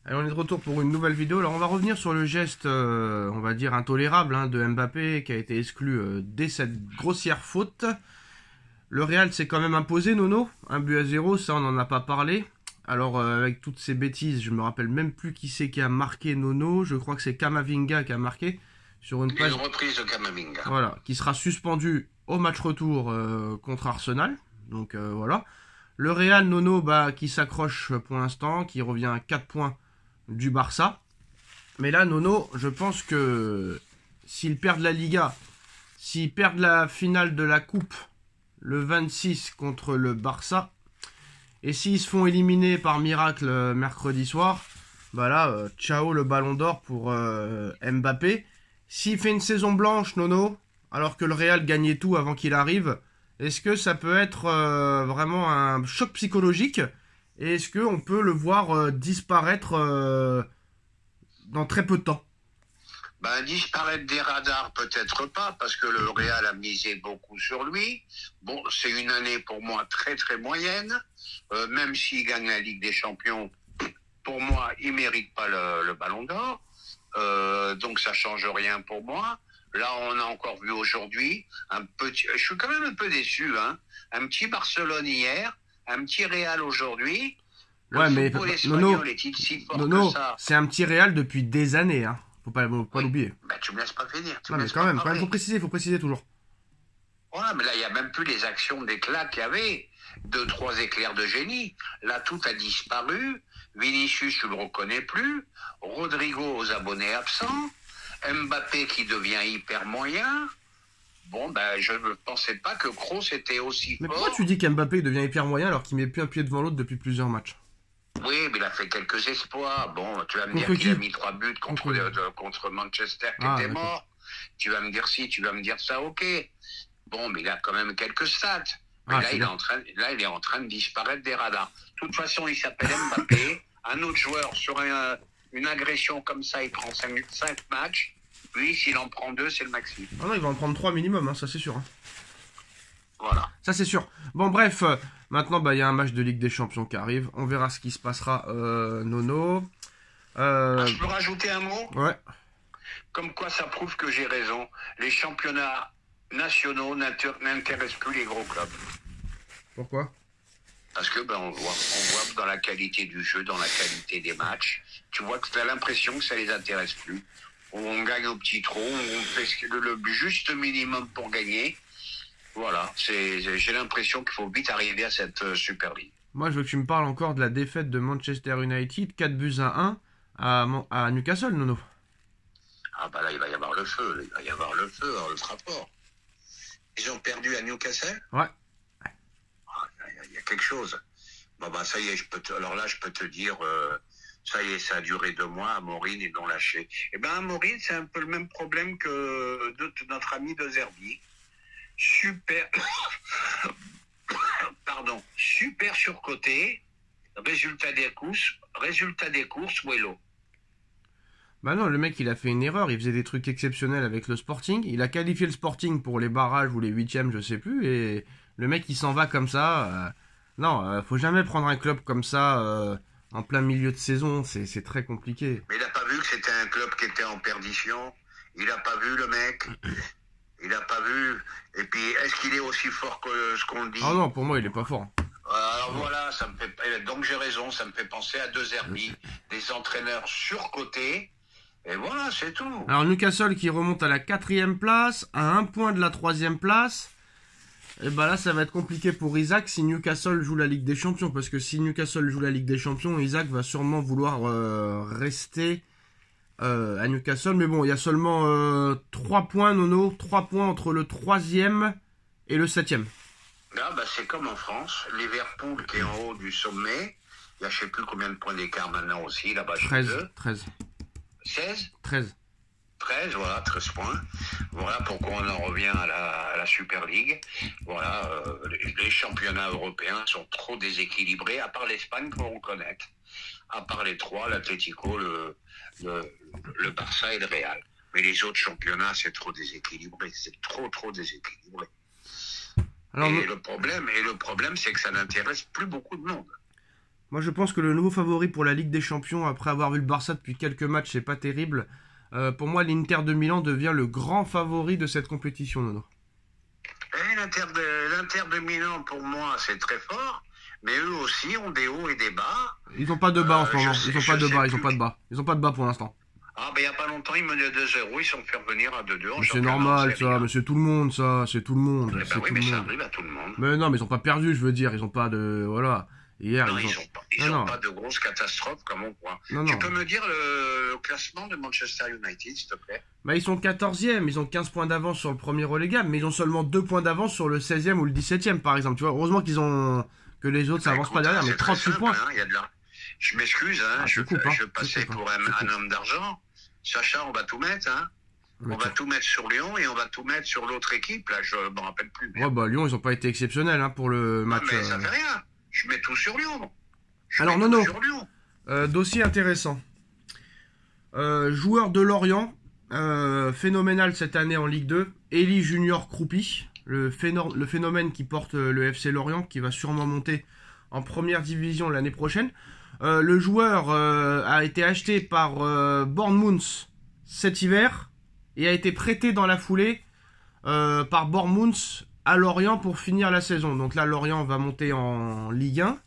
Allez, on est de retour pour une nouvelle vidéo. Alors on va revenir sur le geste, on va dire intolérable, hein, de Mbappé qui a été exclu dès cette grossière faute. Le Real s'est quand même imposé, Nono, 1-0, ça on n'en a pas parlé. Alors avec toutes ces bêtises, je me rappelle même plus qui c'est qui a marqué Nono. Je crois que c'est Camavinga qui a marqué sur une passe. Une reprise de Camavinga. Voilà, qui sera suspendu au match retour contre Arsenal. Donc voilà. Le Real, Nono, qui s'accroche pour l'instant, qui revient à 4 points du Barça. Mais là, Nono, je pense que s'ils perdent la Liga, s'ils perdent la finale de la Coupe le 26 contre le Barça, et s'ils se font éliminer par miracle mercredi soir, ciao le ballon d'or pour Mbappé. S'il fait une saison blanche, Nono, alors que le Real gagnait tout avant qu'il arrive, est-ce que ça peut être vraiment un choc psychologique? Et est-ce qu'on peut le voir disparaître dans très peu de temps? Disparaître des radars, peut-être pas, parce que le Real a misé beaucoup sur lui. Bon, c'est une année pour moi très très moyenne. Même s'il gagne la Ligue des Champions, pour moi, il mérite pas le ballon d'or. Donc ça change rien pour moi. Là, on a encore vu aujourd'hui je suis quand même un peu déçu, hein. Un petit Barcelone hier, un petit Real aujourd'hui. Ouais, mais espagnol est-il si fort que ça? C'est un petit Real depuis des années, hein. Faut pas l'oublier. Tu me laisses pas finir. Non, mais quand même, faut préciser toujours. Voilà, mais là, il n'y a même plus les actions d'éclat qu'il y avait. 2-3 éclairs de génie. Là, tout a disparu. Vinicius, tu le reconnais plus. Rodrigo aux abonnés absents. Mbappé qui devient hyper moyen. Bon, je ne pensais pas que Kroos était aussi fort. Mais pourquoi tu dis qu'Mbappé devient hyper moyen alors qu'il met plus un pied devant l'autre depuis plusieurs matchs? Oui, mais il a fait quelques exploits. Bon, tu vas me dire qu'il a mis 3 buts contre Manchester qui était mort. Tu vas me dire si, tu vas me dire ça, ok. Bon, mais il a quand même quelques stats. Mais là, il est en train de disparaître des radars. De toute façon, il s'appelle Mbappé. Un autre joueur sur une agression comme ça, il prend 5 matchs. Lui, s'il en prend 2, c'est le maxi. Ah non, il va en prendre 3 minimum, hein, ça c'est sûr. Hein. Voilà. Ça c'est sûr. Bon, bref, maintenant, il y a un match de Ligue des Champions qui arrive. On verra ce qui se passera, Nono. Je peux rajouter un mot? Ouais. Comme quoi, ça prouve que j'ai raison. Les championnats nationaux n'intéressent plus les gros clubs. Pourquoi? Parce que on voit dans la qualité du jeu, dans la qualité des matchs, tu vois que tu as l'impression que ça les intéresse plus. On gagne au petit trot, on fait le juste minimum pour gagner. Voilà, j'ai l'impression qu'il faut vite arriver à cette Super League. Moi, je veux que tu me parles encore de la défaite de Manchester United, 4-1 à Newcastle, Nono. Là, il va y avoir le feu, le frapport. Ils ont perdu à Newcastle? Ouais. Il y a quelque chose. Ça y est, je peux te dire, ça y est, ça a duré 2 mois, Amorim, ils l'ont lâché. Amorim, c'est un peu le même problème que notre ami De Zerbi. Super surcoté, résultat des courses, Wello. Non, le mec il a fait une erreur, il faisait des trucs exceptionnels avec le Sporting, il a qualifié le Sporting pour les barrages ou les huitièmes, je sais plus, et le mec il s'en va comme ça. Non, faut jamais prendre un club comme ça en plein milieu de saison, c'est très compliqué. Mais il a pas vu que c'était un club qui était en perdition, il a pas vu le mec. Il a pas vu. Et puis, est-ce qu'il est aussi fort que ce qu'on dit? Ah non, pour moi, il est pas fort. Alors voilà, donc j'ai raison, ça me fait penser à De Zerbi, des entraîneurs surcotés. Et voilà, c'est tout. Alors Newcastle qui remonte à la 4e place, à 1 point de la 3e place. Et là, ça va être compliqué pour Isaac si Newcastle joue la Ligue des Champions. Parce que si Newcastle joue la Ligue des Champions, Isaac va sûrement vouloir rester à Newcastle, mais bon, il y a seulement 3 points, Nono, 3 points entre le 3e et le 7e. Là, c'est comme en France, Liverpool qui est en haut du sommet, il y a je sais plus combien de points d'écart maintenant aussi, là-bas 13. 16 13. 13, voilà, 13 points. Voilà pourquoi on en revient à la Super League. Voilà, les championnats européens sont trop déséquilibrés, à part l'Espagne qu'on reconnaît. À part les 3, l'Atlético, le Barça et le Real. Mais les autres championnats, c'est trop déséquilibré. C'est trop déséquilibré. Alors, le problème, c'est que ça n'intéresse plus beaucoup de monde. Moi, je pense que le nouveau favori pour la Ligue des Champions, après avoir vu le Barça depuis quelques matchs, c'est pas terrible. Pour moi, l'Inter de Milan devient le grand favori de cette compétition, Nono. L'Inter de Milan, pour moi, c'est très fort. Mais eux aussi ont des hauts et des bas. Ils n'ont pas de bas en ce moment. Ils n'ont pas de bas, ils plus. n'ont pas de bas. Ils n'ont pas de bas pour l'instant. Ah, ben il n'y a pas longtemps, ils menaient 2-0, ils sont fait revenir à 2-2 en C'est championnat. normal, ça. Mais c'est tout le monde, ça. C'est tout le monde. Eh C'est ben oui, tout mais le ça monde. arrive à tout le monde. Mais non, mais ils n'ont pas perdu, je veux dire. Ils n'ont pas de. Voilà. Hier, Non, ils ont. ils Non, ont non. pas de grosses catastrophes comme on croit. Non, Tu non. peux me dire le classement de Manchester United, s'il te plaît? Bah, ils sont 14e. Ils ont 15 points d'avance sur le premier relégable. Mais ils ont seulement 2 points d'avance sur le 16e ou le 17e, par exemple. Tu vois, heureusement qu'ils ont. Que les autres, ça Bah, avance écoute, pas derrière. Mais c'est très 38 simple, points. hein, il y a de la... Je m'excuse, hein, Ah, je coupe, hein. je passais Je coupe, pour hein. Je coupe. un homme d'argent. Sacha, on va tout mettre, hein. Mais On va tout mettre sur Lyon et on va tout mettre sur l'autre équipe. Là, je m'en rappelle plus. Ouais, bah, Lyon, ils ont pas été exceptionnels hein, pour le Non, match. mais ça fait rien. Je mets tout sur Lyon. Alors, mets tout Nono. sur Lyon. Dossier intéressant. Joueur de Lorient, phénoménal cette année en Ligue 2. Elie Junior Croupi, le phénomène qui porte le FC Lorient, qui va sûrement monter en première division l'année prochaine. Le joueur a été acheté par Bournemouth cet hiver et a été prêté dans la foulée par Bournemouth à Lorient pour finir la saison. Donc là, Lorient va monter en Ligue 1.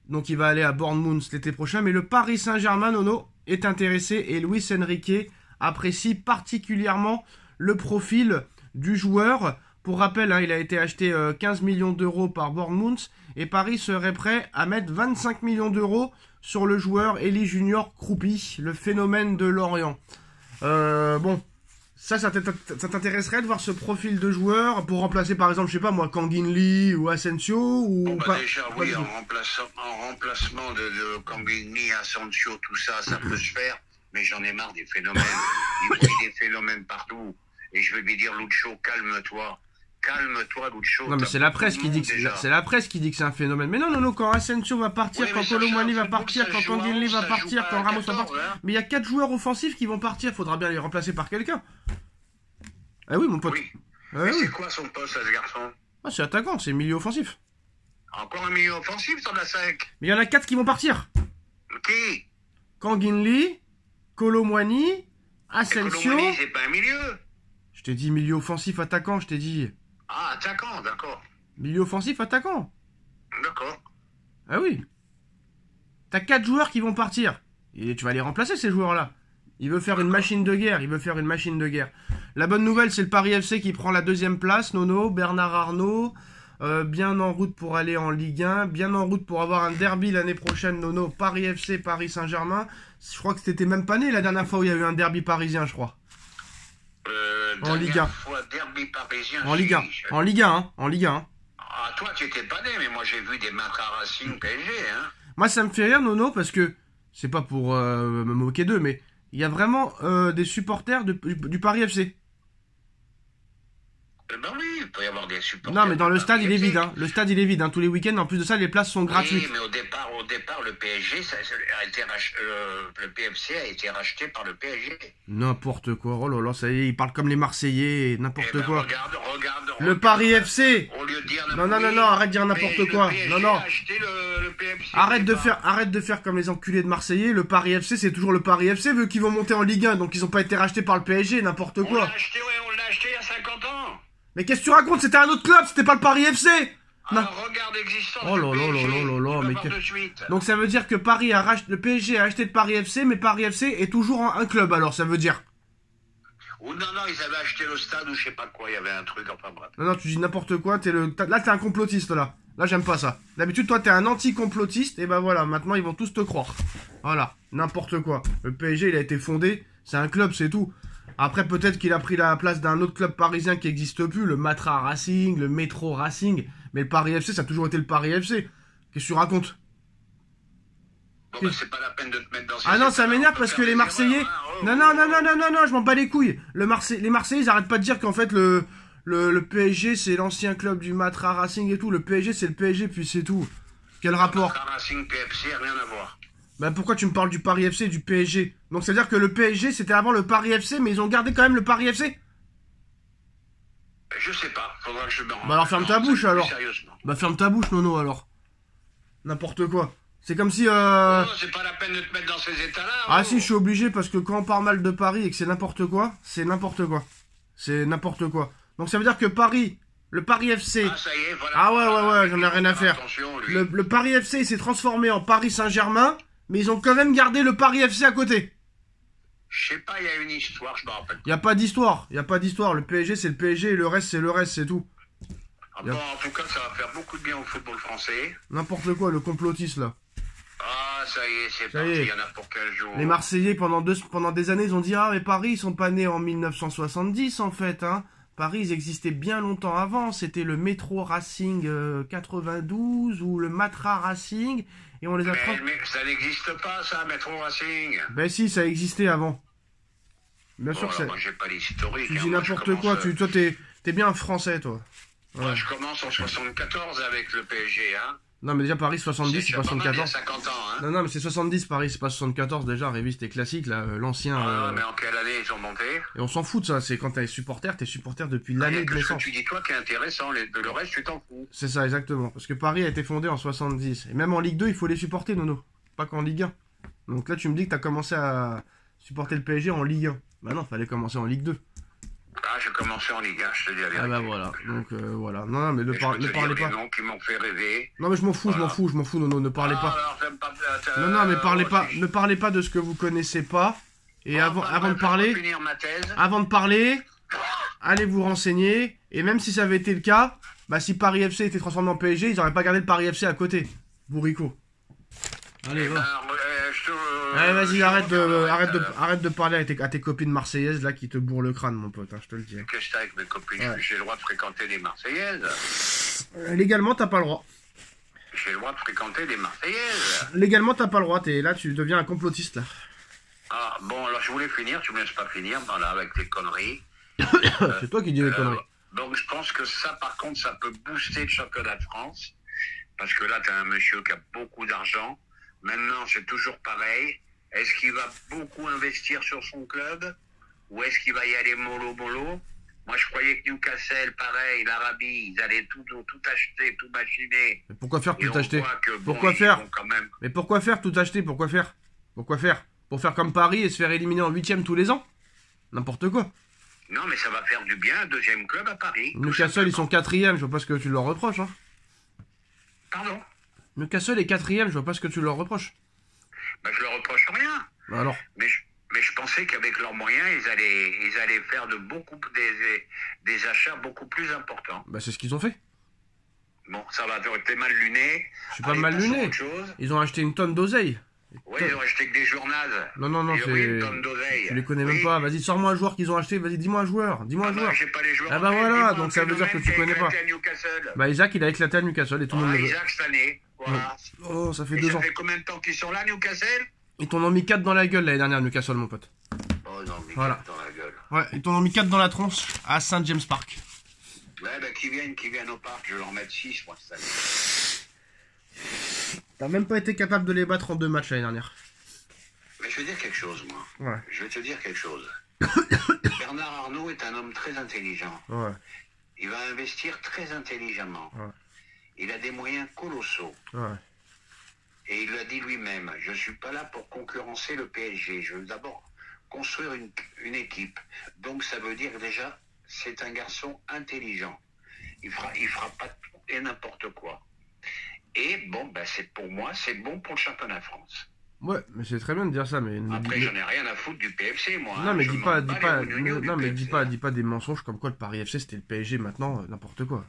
Donc il va aller à Bournemouth l'été prochain. Mais le Paris Saint-Germain, Nono, est intéressé et Luis Enrique apprécie particulièrement le profil du joueur. Pour rappel, hein, il a été acheté 15 millions d'euros par Bournemouth et Paris serait prêt à mettre 25 millions d'euros sur le joueur Elie Junior Croupi, le phénomène de Lorient. Bon, ça t'intéresserait de voir ce profil de joueur pour remplacer par exemple, je sais pas moi, Kangin Lee ou Asensio ou Bon, bah pas? déjà, Pas oui, du tout. en remplacement de Kangini, Asensio, tout ça, ça peut se faire, mais j'en ai marre des phénomènes. Il y a des phénomènes partout. Et je vais lui dire, Lucho, calme-toi. Calme-toi, Lucho. Non mais c'est la presse Tout qui le dit monde que déjà. c'est la presse qui dit que c'est un phénomène. Mais non non non, quand Asensio va partir, Oui, quand mais ça, Colomwani ça, va le partir, football, quand ça joue Kangin Lee à va 11, ça partir, joue quand pas à Ramos va 14, partir. hein. Mais il y a 4 joueurs offensifs qui vont partir, faudra bien les remplacer par quelqu'un. Ah oui mon pote. Oui. Ah Mais oui. c'est quoi son poste à ce garçon? Ah, c'est attaquant, c'est milieu offensif. Encore un milieu offensif, t'en as 5. Mais il y en a 4 qui vont partir. Qui? Kangin Lee, Colomwani, Et Asensio. Colomani, c'est pas un milieu. Je t'ai dit milieu offensif attaquant, je t'ai dit. Ah, attaquant, d'accord. Milieu offensif attaquant. D'accord. Ah oui. T'as 4 joueurs qui vont partir. Et tu vas les remplacer ces joueurs-là. Il veut faire une machine de guerre. Il veut faire une machine de guerre. La bonne nouvelle, c'est le Paris FC qui prend la 2e place. Nono, Bernard Arnault. Bien en route pour aller en Ligue 1. Bien en route pour avoir un derby l'année prochaine. Nono, Paris FC, Paris Saint-Germain. Je crois que t'étais même pas né la dernière fois où il y a eu un derby parisien, je crois. En Ligue 1. Fois, derby parisien. En Ligue 1. En Ligue 1, hein. En Ligue 1. Ah, toi, tu étais pas né, mais moi, j'ai vu des Matra Racing PSG, hein. Moi, ça me fait rire, Nono, parce que c'est pas pour me moquer d'eux, mais il y a vraiment des supporters du Paris FC. Eh ben oui, il peut y avoir des supporters. Non, mais dans le du stade, il est PSG. vide. Hein. Le stade, il est vide. Hein. Tous les week-ends, en plus de ça, les places sont gratuites. Oui, mais au départ, le PSG, ça a été le PFC a été racheté par le PSG. N'importe quoi. Oh là là, ça y est, ils parlent comme les Marseillais. N'importe Eh ben, quoi. regarde. Le Paris FC. Au lieu de dire Non, arrête de dire n'importe quoi. Le PSG Non, non. a acheté le PFC. Arrête de faire comme les enculés de Marseillais. Le Paris FC, c'est toujours le Paris FC, vu qu'ils vont monter en Ligue 1. Donc, ils ont pas été rachetés par le PSG. N'importe On quoi. l'a acheté il y a 50 ans. Mais qu'est-ce que tu racontes? C'était un autre club. C'était pas le Paris FC. Non. Alors regarde l'existence Oh là du là là PSG. là là là, Tu vas mais voir que- de suite. Donc ça veut dire que le PSG a acheté de Paris FC, mais Paris FC est toujours un club, alors ça veut dire. Ou non, ils avaient acheté le stade ou je sais pas quoi, il y avait un truc, enfin bref. Non, tu dis n'importe quoi, là t'es un complotiste là. Là j'aime pas ça. D'habitude toi t'es un anti-complotiste, et ben voilà, maintenant ils vont tous te croire. Voilà, n'importe quoi. Le PSG il a été fondé, c'est un club, c'est tout. Après peut-être qu'il a pris la place d'un autre club parisien qui n'existe plus, le Matra Racing, le Métro Racing, mais le Paris FC ça a toujours été le Paris FC. Qu'est-ce que tu racontes? Bon, bah, c'est pas la peine de te mettre dans ces Ah non, ça états-là, m'énerve on peut parce faire que les des Marseillais... erreurs, hein. Non, je m'en bats les couilles. Les Marseillais, ils arrêtent pas de dire qu'en fait, le PSG, c'est l'ancien club du Matra Racing et tout. Le PSG, c'est le PSG, puis c'est tout. Quel rapport? Racing, PFC, rien à voir. Bah pourquoi tu me parles du Paris FC et du PSG? Donc ça veut dire que le PSG, c'était avant le Paris FC, mais ils ont gardé quand même le Paris FC? Je sais pas, faudra que je me rende. Bah alors ferme ta bouche, alors. Sérieusement. Bah ferme ta bouche, Nono, alors. N'importe quoi. C'est comme si... Oh, c'est pas la peine de te mettre dans ces états-là. Ah oh. si, je suis obligé parce que quand on parle mal de Paris et que c'est n'importe quoi, c'est n'importe quoi. C'est n'importe quoi. Donc ça veut dire que Paris, le Paris FC... Ah, ça y est, voilà. Ah ouais, j'en ai rien à faire. Attention, lui. Le Paris FC il s'est transformé en Paris Saint-Germain, mais ils ont quand même gardé le Paris FC à côté. Je sais pas, il y a une histoire, je me rappelle. Y a pas d'histoire, y a pas d'histoire. Le PSG c'est le PSG et le reste c'est le reste, c'est tout. Ah, bon, en tout cas, ça va faire beaucoup de bien au football français. N'importe quoi, le complotiste là. Ah, ça y est, c'est Ça y parti, est. il y en a pour 15 jours. Les Marseillais pendant des années ils ont dit ah mais Paris ils sont pas nés en 1970 en fait hein. Paris ils existaient bien longtemps avant, c'était le Métro Racing 92 ou le Matra Racing et on les a Mais ça n'existe pas, ça, Métro Racing. Ben si, ça existait avant. Bien sûr Bon, que alors, c'est... moi, j'ai pas l'historique. Tu hein, dis moi, n'importe je quoi, commence, toi t'es bien français toi. Moi, Ouais. je commence en 74 avec le PSG, hein. Non mais déjà Paris 70 c'est pas pas mal, il y a 74. 50 ans, hein. Non mais c'est 70 Paris, c'est pas 74 déjà, révise tes classiques là, l'ancien... Ah, mais en quelle année ils ont monté? Et on s'en fout de ça, c'est quand t'es supporter depuis Il y a l'année de que ce que naissance. tu dis toi qui est intéressant, le reste tu t'en fous. C'est ça exactement, parce que Paris a été fondé en 70. Et même en Ligue 2 il faut les supporter Nono, pas qu'en Ligue 1. Donc là tu me dis que t'as commencé à supporter le PSG en Ligue 1. Bah non, fallait commencer en Ligue 2. Ah, j'ai commencé en Ligue 1, je te dis la vérité. Ah bah voilà, donc voilà. Non mais Et ne je peux te parlez dire pas. les noms qui m'ont fait rêver. Non mais je m'en fous, Voilà. je m'en fous Nono, ne parlez Ah, pas. alors, j'aime pas, Non mais parlez oh, pas, si- ne parlez pas de ce que vous connaissez pas. Et Oh, avant bah, de je vais parler, finir ma thèse. avant de parler, allez vous renseigner. Et même si ça avait été le cas, bah si Paris FC était transformé en PSG, ils auraient pas gardé le Paris FC à côté. Bourrico. Allez, Eh va. ben, je te- Allez, vas-y, je arrête reviendrai tout à de, l'heure. arrête de parler à tes copines marseillaises là qui te bourrent le crâne, mon pote, hein, je te le dis. Qu'est-ce que t'as avec mes copines? Ouais. J'ai le droit de fréquenter des Marseillaises. Légalement, t'as pas le droit. J'ai le droit de fréquenter des Marseillaises. Légalement, t'as pas le droit. Là, tu deviens un complotiste là. Ah, bon, alors je voulais finir, tu me laisses pas finir, voilà, avec tes conneries. C'est toi qui dis les conneries. Donc je pense que ça, par contre, ça peut booster le championnat de France. Parce que là, tu as un monsieur qui a beaucoup d'argent. Maintenant, c'est toujours pareil. Est-ce qu'il va beaucoup investir sur son club? Ou est-ce qu'il va y aller mollo-mollo? Moi, je croyais que Newcastle, pareil, l'Arabie, ils allaient tout acheter, tout machiner. Mais pourquoi faire Et tout on acheter? voit que, bon, Pourquoi ils faire? vont quand même... Mais pourquoi faire tout acheter? Pourquoi faire? Pour faire comme Paris et se faire éliminer en 8ème tous les ans? N'importe quoi. Non, mais ça va faire du bien, un deuxième club à Paris. tout Newcastle, ils sont simplement. 4ème, je vois pas ce que tu leur reproches. Hein. Pardon? Newcastle est 4ème, je vois pas ce que tu leur reproches. Ben, je leur reproche rien. Bah alors, Mais je pensais qu'avec leurs moyens, ils allaient faire des achats beaucoup plus importants. bah c'est ce qu'ils ont fait. Bon, ça va, t'es mal luné. Je suis pas Allez, mal passons à luné. autre chose. Ils ont acheté une tonne d'oseille. Oui, ils ont acheté que des journals. Non, non, non, Et oui, une c'est... tonne d'oseille. Tu les connais Oui. même pas. Vas-y, sors-moi un joueur qu'ils ont acheté. Vas-y, dis-moi un joueur. Dis-moi Ah un bah, joueur. j'ai pas les joueurs. Ah bah en tête. voilà, Dis-moi donc un ça veut dire que phénomène tu qui a connais pas. éclaté à Newcastle. Bah Isaac, il a éclaté à Newcastle et tout le monde Voilà, le veut. Isaac cette année. Voilà. Oh, ça fait Et 2 ça ans. fait combien de temps qu'ils sont là, Newcastle? Ils t'en ont mis 4 dans la gueule l'année dernière, Newcastle, mon pote. Oh non, mais Voilà. dans la gueule. Ouais, ils t'en ont mis 4 dans la tronche à Saint James Park. Ouais, bah qui viennent au parc, je vais leur mettre 6, moi, cette année. T'as même pas été capable de les battre en 2 matchs l'année dernière. Mais je vais dire quelque chose, moi. Ouais, Je vais te dire quelque chose. Bernard Arnault est un homme très intelligent. ouais, Il va investir très intelligemment. Ouais. Il a des moyens colossaux. ouais. Et il l'a dit lui-même, je ne suis pas là pour concurrencer le PSG. Je veux d'abord construire une équipe. Donc ça veut dire déjà, c'est un garçon intelligent. Il fera pas tout et n'importe quoi. Et bon, ben pour moi, c'est bon pour le championnat de France. Ouais, mais c'est très bien de dire ça, mais... Après, j'en ai rien à foutre du PFC, moi. Non, hein. mais Je dis m'en pas, bats dis les pas, oignons du non, mais PFC. dis pas des mensonges comme quoi le Paris FC c'était le PSG maintenant, n'importe quoi.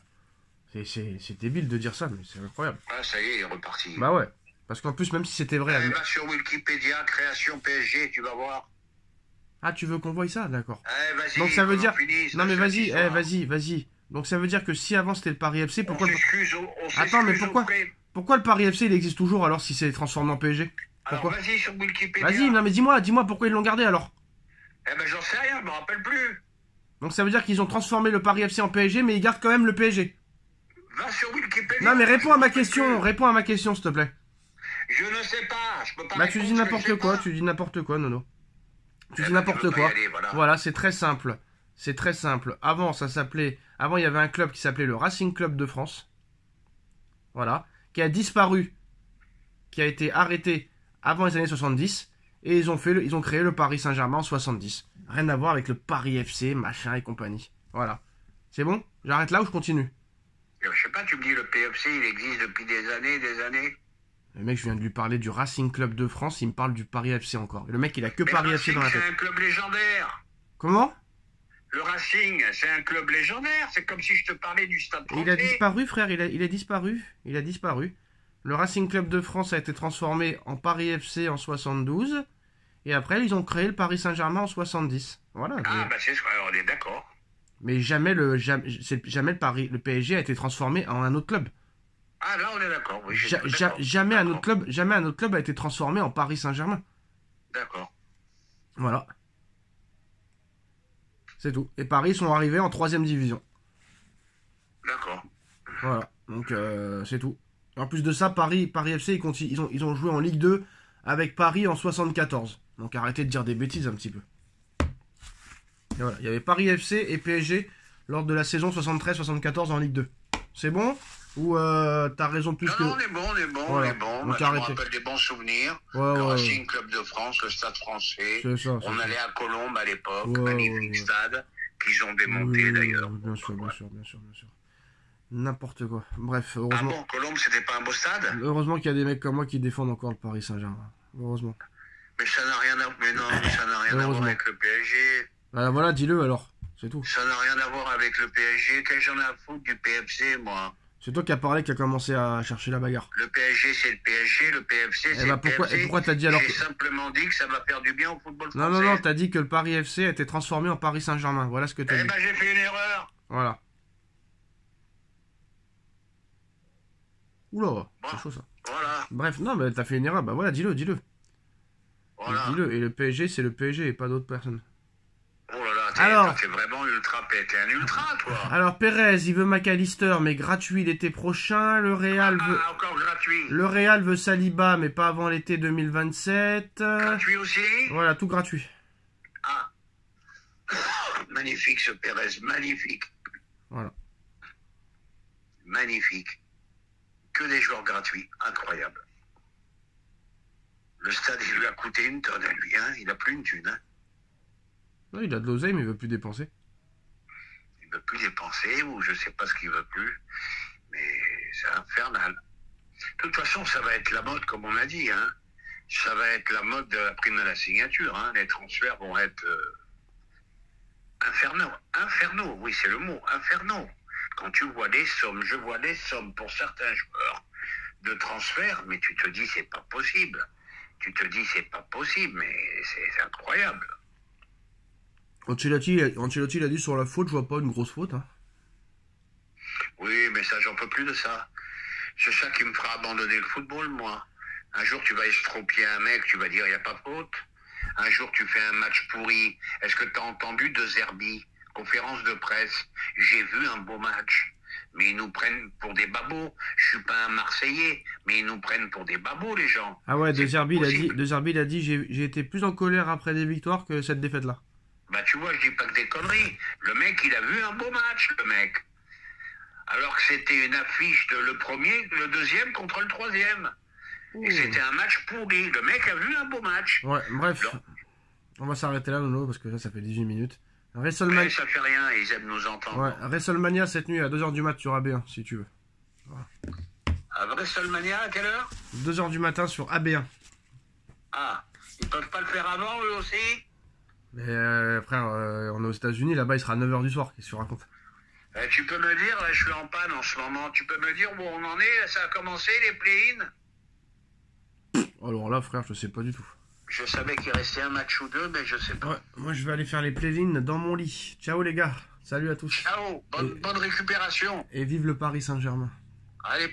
C'est débile de dire ça, mais c'est incroyable. Ah, ça y est, il est reparti. Bah ouais, parce qu'en plus, même si c'était vrai... Va sur Wikipédia, création PSG, tu vas voir. Ah, tu veux qu'on voie ça? D'accord. Vas-y, Donc ça veut qu'on dire... en finisse, Non mais cette vas-y, histoire. vas-y. Donc ça veut dire que si avant c'était le Paris FC, pourquoi... On s'excuse Attends, mais pourquoi auprès- Pourquoi le Paris FC il existe toujours alors si c'est transformé en PSG? Alors Pourquoi? vas-y sur Wikipédia. Vas-y, non mais dis-moi pourquoi ils l'ont gardé alors? Eh ben j'en sais rien, je me rappelle plus. Donc ça veut dire qu'ils ont transformé le Paris FC en PSG mais ils gardent quand même le PSG. Va sur Wikipédia. Non mais je réponds me à ma rappelle question, plus. réponds à ma question s'il te plaît. Je ne sais pas, je peux pas Bah tu répondre dis ce que je n'importe sais quoi, pas. tu dis n'importe quoi Nono. Tu Eh dis ben, n'importe je veux pas quoi. y aller, voilà. Voilà, c'est très simple. C'est très simple. Avant il y avait un club qui s'appelait le Racing Club de France. Voilà, qui a disparu qui a été arrêté avant les années 70 et ils ont créé le Paris Saint-Germain en 70. Rien à voir avec le Paris FC, machin et compagnie. Voilà. C'est bon? J'arrête là ou je continue? Je sais pas, tu me dis le PFC, il existe depuis des années et des années. Le mec, je viens de lui parler du Racing Club de France, il me parle du Paris FC encore. Et le mec, il a que Paris FC dans la tête. C'est un club légendaire. Comment? Le Racing, c'est un club légendaire. C'est comme si je te parlais du Stade Français. Il a disparu, frère, il a disparu. Il a disparu. Le Racing Club de France a été transformé en Paris FC en 72. Et après, ils ont créé le Paris Saint-Germain en 70. Voilà. Ah, bah c'est ce qu'on est d'accord. Mais jamais le PSG a été transformé en un autre club. Ah, là, on est d'accord. Oui, jamais un autre club a été transformé en Paris Saint-Germain. D'accord. Voilà. C'est tout. Et Paris sont arrivés en 3ème division. D'accord. Voilà. Donc, c'est tout. En plus de ça, Paris FC, ils ont joué en Ligue 2 avec Paris en 74. Donc, arrêtez de dire des bêtises un petit peu. Et voilà. Il y avait Paris FC et PSG lors de la saison 73-74 en Ligue 2. C'est bon? Ou t'as raison plus que... Non, on est bon, voilà. on est bon. Donc, je me rappelle des bons souvenirs. Le Racing Club de France, le Stade Français. On allait à Colombes à l'époque, magnifique stade, qu'ils ont démonté d'ailleurs. Bien sûr. N'importe quoi. Bref, heureusement... Ah bon, Colombes, c'était pas un beau stade? Heureusement qu'il y a des mecs comme moi qui défendent encore le Paris Saint-Germain. Heureusement. Mais ça n'a rien à voir avec le PSG. Voilà, dis-le alors. C'est tout. Ça n'a rien à voir avec le PSG. Qu'est-ce que j'en ai à foutre du PFC, moi? C'est toi qui as parlé, qui a commencé à chercher la bagarre. Le PSG, c'est le PSG, le PFC, c'est le PFC. Et pourquoi t'as dit alors J'ai simplement dit que ça va faire du bien au football français. Non, t'as dit que le Paris FC a été transformé en Paris Saint-Germain. Voilà ce que t'as dit. Eh ben, j'ai fait une erreur. Voilà. Oula, c'est chaud ça. Voilà. Bref, non, mais t'as fait une erreur. Bah voilà, dis-le. Voilà. Dis-le. Et le PSG, c'est le PSG et pas d'autres personnes. Oh là là, t'es vraiment ultra pète. T'es un ultra, toi. Alors, Pérez, il veut McAllister, mais gratuit l'été prochain. Le Real veut... encore gratuit. Le Real veut Saliba, mais pas avant l'été 2027. Gratuit aussi? Voilà, tout gratuit. Ah. Magnifique, ce Pérez. Magnifique. Voilà. Magnifique. Que des joueurs gratuits. Incroyable. Le stade, il lui a coûté une tonne à lui, hein. Il a plus une thune, hein. Non, il a de l'oseille, mais il veut plus dépenser. Il veut plus dépenser, ou je sais pas ce qu'il veut plus. Mais c'est infernal. De toute façon, ça va être la mode, comme on a dit, hein. Ça va être la mode de la prime à la signature, hein. Les transferts vont être infernaux. Infernaux, oui, c'est le mot, infernaux. Quand tu vois des sommes, je vois des sommes pour certains joueurs de transfert, mais tu te dis, c'est pas possible. Mais c'est incroyable. Ancelotti, il a dit sur la faute, je vois pas une grosse faute. Hein. Oui, mais ça, j'en peux plus de ça. C'est ça qui me fera abandonner le football, moi. Un jour, tu vas estropier un mec, tu vas dire, il n'y a pas faute. Un jour, tu fais un match pourri. Est-ce que tu as entendu De Zerbi, conférence de presse? J'ai vu un beau match. Mais ils nous prennent pour des babos. Je suis pas un Marseillais, mais ils nous prennent pour des babos, les gens. Ah ouais, De Zerbi, il a dit, j'ai été plus en colère après des victoires que cette défaite-là. Bah tu vois, je dis pas que des conneries. Le mec, il a vu un beau match, le mec. Alors que c'était une affiche de le premier, le deuxième contre le troisième. Ouh. Et c'était un match pourri. Le mec a vu un beau match. Ouais, bref. Alors, on va s'arrêter là, Nono, parce que là, ça fait 18 minutes. WrestleMania... ça fait rien, ils aiment nous entendre. Ouais, WrestleMania cette nuit à 2h du mat sur AB1, si tu veux. Voilà. À WrestleMania, à quelle heure? 2h du matin sur AB1. Ah, ils peuvent pas le faire avant, eux aussi? Mais frère, on est aux États-Unis, là-bas il sera 9h du soir, qu'est-ce que tu racontes? Tu peux me dire, là je suis en panne en ce moment, tu peux me dire où on en est? Ça a commencé les play-in? Alors là frère, je sais pas du tout. Je savais qu'il restait un match ou deux, mais je sais pas. Ouais, moi je vais aller faire les play-in dans mon lit. Ciao les gars, salut à tous. Ciao, bonne récupération. Et vive le Paris Saint-Germain. Allez,